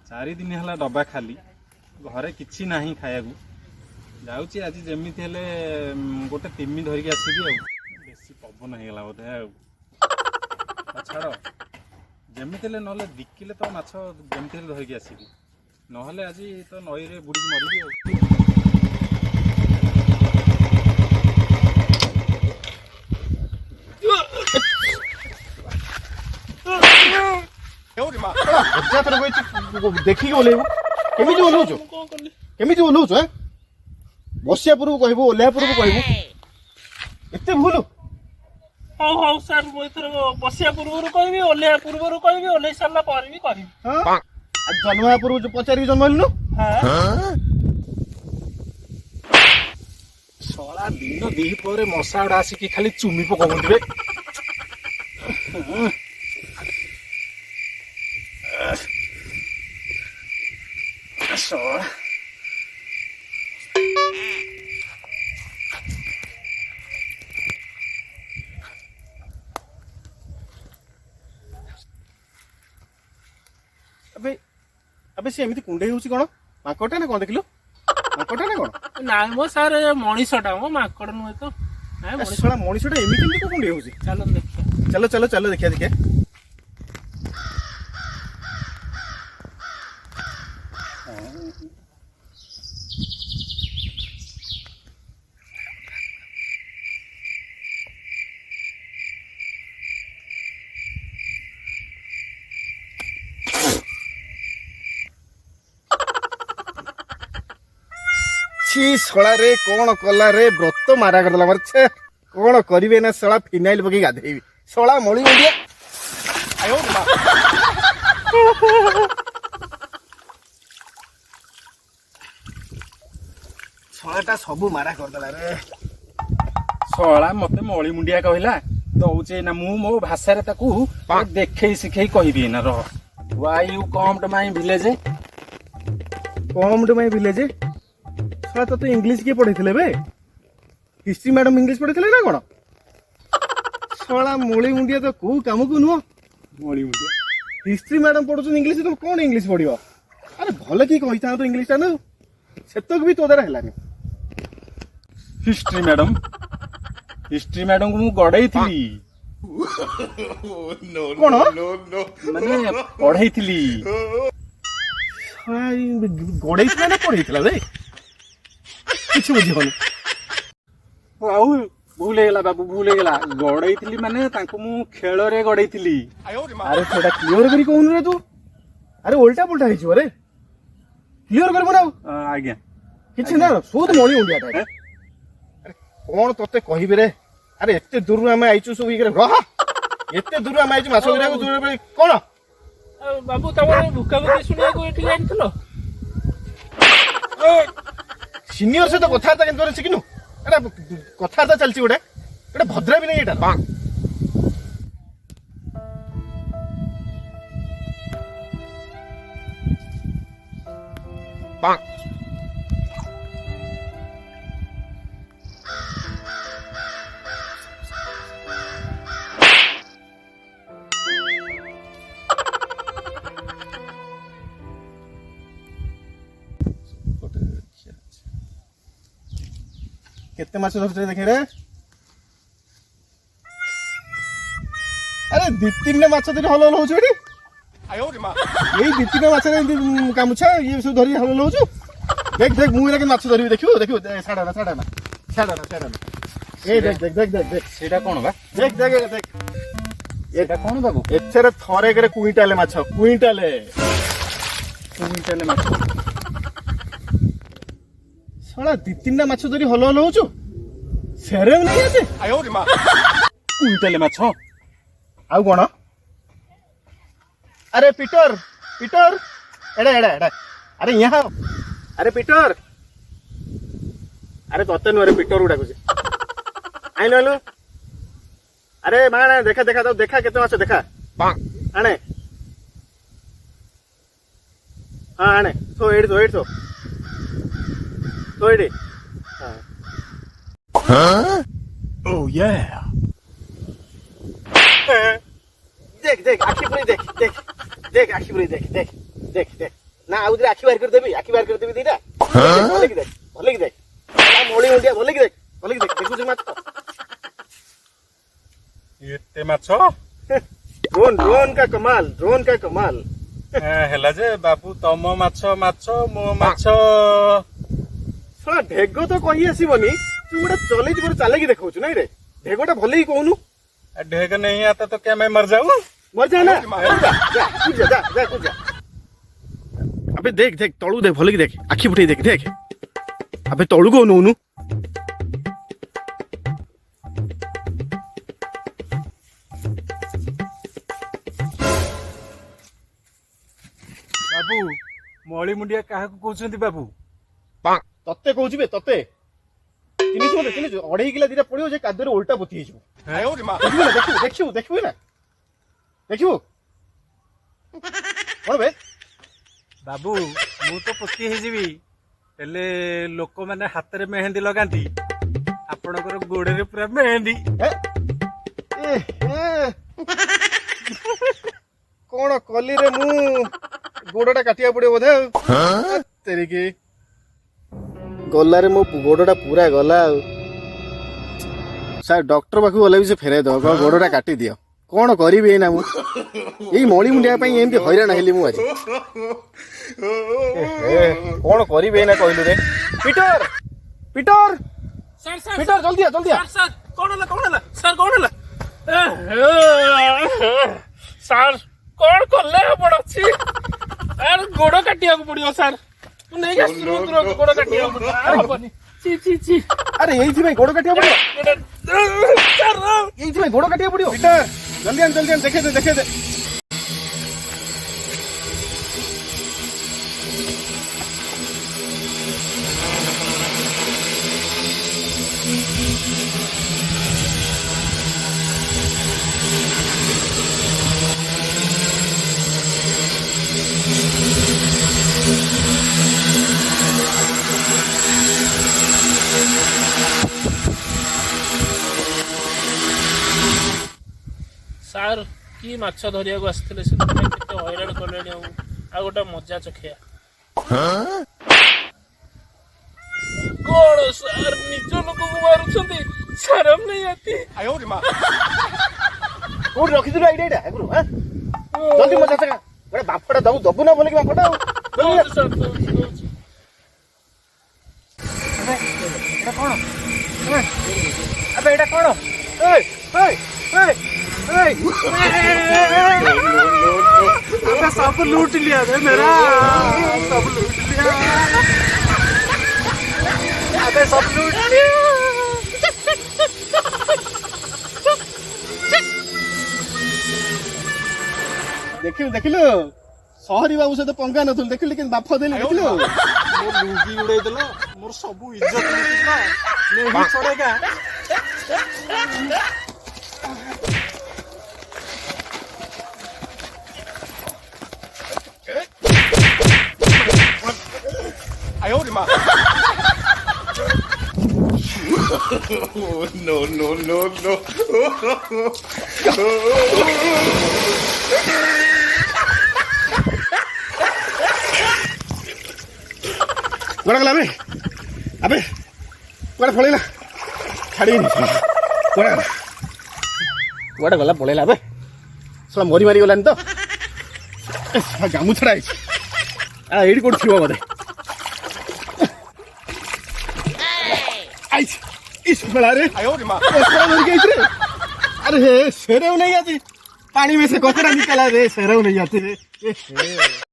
4 दिन है डब्बा खाली घरे किसी ना खाया जाऊँगी आज जमी गोटे तिमी धरिकी आसबि बेसी पवन होगा बोधे छाड़ जमी ना 2 किलो तो माछ जमी धरिकी आसबि ना आज तो नई रे बुड़ी मरबी देखिए ओह्लैबू केमी ओह्लौच केमी ओह्लौच बसिया पूर्व कहबू ओह्लैया पूर्व कहबू एते भूल हौ हौ सर मु एथर बसिया पूर्व कहबी ओह्लैया पूर्व कहबी ओह्लै सारा पर भी करबी हां आज जन्मया पूर्व जो पचारी जन्मलनु हां साला दिन दी पर मशाड़ा आसिक खाली चुमी पकाउंदिबे अबे अबे से एमती कुंडे होउची कोन माकटा ना कोन देखिलु माकटा ना कोन ना मो सर मणिसटा मो माकड़ नुहे तो साला मणिसटा एमती कुंडे होउची चलो देखिए चलो चलो चलो देखिया देखिया शला रे कौन कला रे व्रत मारा करदेला मार छे कौन करिवे ना शला फिनाइल पकई गाधेबी शला मळी इंडिया आयो शलाटा सबु मारा करदेला रे शला मते मळी मुंडिया कहला दौचे ना मु मो भाषा रे ताकू देखै सिखै कहबी ना रह why you come to my village come to my village तो इंग्लिश किए पढ़े बे हिस्ट्री मैडम इंग्लिश पढ़े ना कौन शला मौली मुंडिया तो कौ कम को नुह मळी मुंडिया हिस्ट्री मैडम पढ़ुन इंग्लिश तुम कौन इंग्लिश पढ़ अरे भल कि कही था तो इंग्लिश टा न सेतक भी तो द्वारा है हिस्ट्री मैडम को मु गड़ई थी कौन माने पढ़ई थी गड़ई ना पढ़े रे किसी बुझे भूल गला बाबू भूल गला गड़ई थी माने तांको मु खेल रे गड़ई थी अरे सेटा क्लियर करी कहून रे तू अरे उल्टा पुल्टा हिचो रे क्लियर करबो ना आज्ञा किछि ना सुद मळी उंडिया टा अरे कोन तते कहिबे रे अरे एते दूर आमे आइचु सब इकरे रह एते दूर आमे आइचु माछ गिरा को दूर कोन बाबू तमरे भूका भूकी सुनिया को एठी जानिथलो सीनियर से तो कथाता केन शिखिनु एटा कथाता चलछि गोटे एटा भद्रा भी नहीं एटा केते माछ धरते देखे रे अरे दी तीन माछ धरी हल हल होछु एठी आयो रे मां एई दी तीन माछ रे कामुछा ये सब धरी हल हल होछु देख देख मुई रे माछ धरी देखियो देखियो छाड़ा ना ए देख देख देख देख देख सेटा कोन बा देख देख देख एटा कोन बाबू एथरे थरे करे क्विंटाले माछ क्विंटाले माछ साला दी तीन माछ धरी हल हल होछु सेरे नहीं आसे आयो रे मां क्विंटाले माछ आउ कोन अरे पीटर पीटर एडा एडा एडा अरे यहाँ अरे पीटर अरे तते नु अरे पीटर उडा कुछ आई लो अरे माने देखा देखा तो देखा केते माछ देखा आने हां आने तो एडी तो एडी हां ओह या देख देख आखी पूरी देख देख देख आखी पूरी देख देख देख देख ନା ଆଉ ଦିଟା ଆଖି ବାହାର କରିଦେବି ଦିଟା ଭଲ କି ଦେଖ ମଳି ମୁଣ୍ଡିଆ ଭଲ କି ଦେଖ ଦେଖୁଛୁ ମାଛ ଏତେ ମାଛ ड्रोन का कमाल ହେଲା ଯେ ବାବୁ ତମ ମାଛ ମୋ ମାଛ ଶଳା ଢେଗ ତ କହି ଆସିବନି ତୁ ଗୋଟେ ଚଲେଇଛି ଗୋଟେ ଚାଲେଇକି ଦେଖାଉଛୁ ନାଇଁ ରେ ଢେଗଟା ଭଲ କି କହୁନୁ ढेग नहीं आता तो क्या मैं मर जाऊं मर जा ना जा अबे देख तळू देख भल की देख आखि फुटई देख अबे तळू को नौनु बाबू मळी मुंडिया काहाकू कहउछंती बाबू तत्ते कहूची बे तत्ते चिन्हिଛୁ अढ़ई किला दिटा पड़ियो जे कादरे उल्टा पोती हेजु देखिबु ना कौन बे बाबू मु तो पोती हेजिबी हेले लोक माने हाथ रे मेहंदी लगांती आपणकर गोड़े रे पूरा मेहंदी कौन कली रे मु गोड़टा काटिया पड़ियो बोधे तेरी की गला रे मो गोड़टा पूरा गला सार डॉक्टर पाखु गले भी से फेरे दो गोड़टा काटी दियो कौन करिबे ना मु एई मळी मुंडिया पई एमती हैरान हेली मु आज कौन करिबे ना कहलु रे पीटर सर जल्दी आ सर कौन हला सर कौन कले पड़छि यार गोड़ काटिया को पड़ियो सर तू नहीं गस गोड़ काटिया को पड़ियो ची अरे एई भाई गोड़ काटिया पड़ियो सर एई भाई गोड़ काटिया पड़ियो पीटर जल्दी आन देखे दे सर की माछ धरिया को आसथिले से केते हैरान करलेनी आ गोटा मजा चखिया कौन सर निज लोक को मारुछंती शरम नहीं आती कोड रखि दिलो आइडिया एगुरु हां जल्दी मजा चका बड़े बापड़ा दबु ना बोले कि बापड़ा सर अबे एटा कोन अबे सब लूट लिया रे मेरा सब लूट लिया अबे सब लूट लिया देखिलु सहरी बाबू से तो पंगा नथुल देखिलु लेकिन बाफ देली देखिलु मोर लुंगी उड़ाई देला मोर सबु इज्जत लुटिला नहीं छोड़ेगा No. कुआडे गला अबे कुआडे पळेला छाड़ी कुआडे गला पळेला अबे सला मरी गलानी तो गामु छड़ा एडी कोड थिबो बोधे आइस इस बड़ा रे अरे हे शेरव नहीं आती पानी में से कोकरा निकला रे शेरव नहीं आती रे